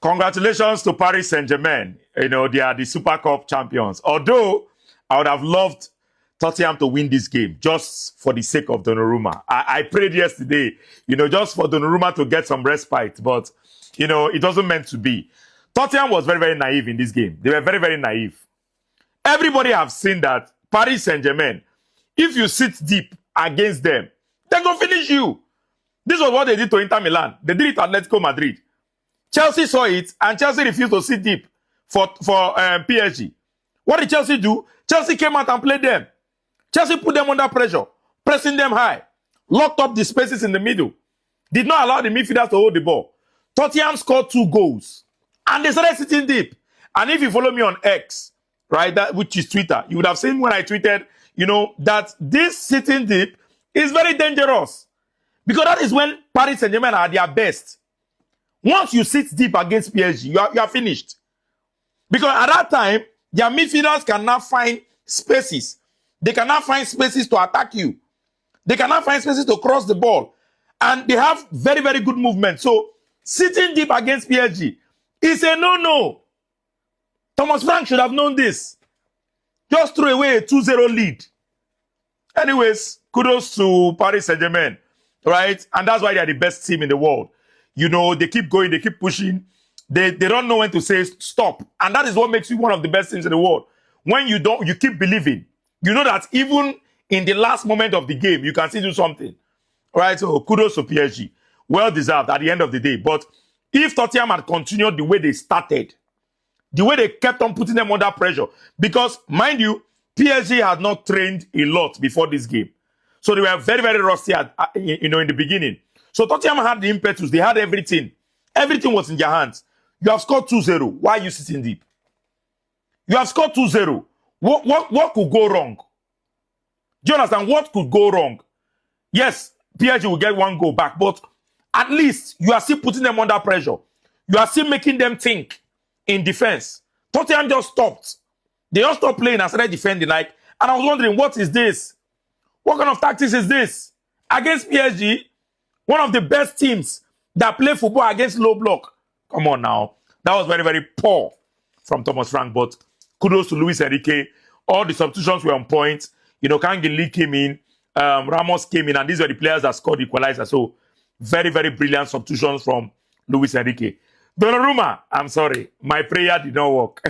Congratulations to Paris Saint-Germain. You know, they are the Super Cup champions. Although, I would have loved Tottenham to win this game just for the sake of Donnarumma. I prayed yesterday, you know, just for Donnarumma to get some respite. But, you know, it wasn't meant to be. Tottenham was very, very naive in this game. They were very, very naive. Everybody have seen that Paris Saint-Germain, if you sit deep against them, they're going to finish you. This was what they did to Inter Milan. They did it to Atletico Madrid. Chelsea saw it, and Chelsea refused to sit deep for PSG. What did Chelsea do? Chelsea came out and played them. Chelsea put them under pressure, pressing them high, locked up the spaces in the middle, did not allow the midfielders to hold the ball. Tottenham scored 2 goals, and they started sitting deep. And if you follow me on X, right, which is Twitter, you would have seen when I tweeted, you know, that this sitting deep is very dangerous. Because that is when Paris Saint-Germain are at their best. Once you sit deep against PSG, you are finished. Because at that time, their midfielders cannot find spaces. They cannot find spaces to attack you. They cannot find spaces to cross the ball. And they have very, very good movement. So, sitting deep against PSG is a no-no. Thomas Frank should have known this. Just throw away a 2-0 lead. Anyways, kudos to Paris Saint-Germain. Right? And that's why they are the best team in the world. You know, they keep going, they keep pushing. They don't know when to say stop. And that is what makes you one of the best teams in the world. When you keep believing. You know that even in the last moment of the game, you can still do something. Right? So kudos to PSG. Well deserved at the end of the day. But if Tottenham had continued the way they started, the way they kept on putting them under pressure, because, mind you, PSG had not trained a lot before this game. So they were very, very rusty in the beginning. So Tottenham had the impetus. They had everything. Everything was in their hands. You have scored 2-0. Why are you sitting deep? You have scored 2-0. What could go wrong? Do you understand? What could go wrong? Yes, PSG will get 1 goal back, but at least you are still putting them under pressure. You are still making them think in defense. Tottenham just stopped. They just stopped playing and started defending. And I was wondering, what is this? What kind of tactics is this? Against PSG, one of the best teams that play football against low block. Come on now. That was very, very poor from Thomas Frank, but kudos to Luis Enrique. All the substitutions were on point. You know, Kangin Lee came in, Ramos came in, and these were the players that scored the equalizer. So, very, very brilliant substitutions from Luis Enrique. Donnarumma, I'm sorry. My prayer did not work.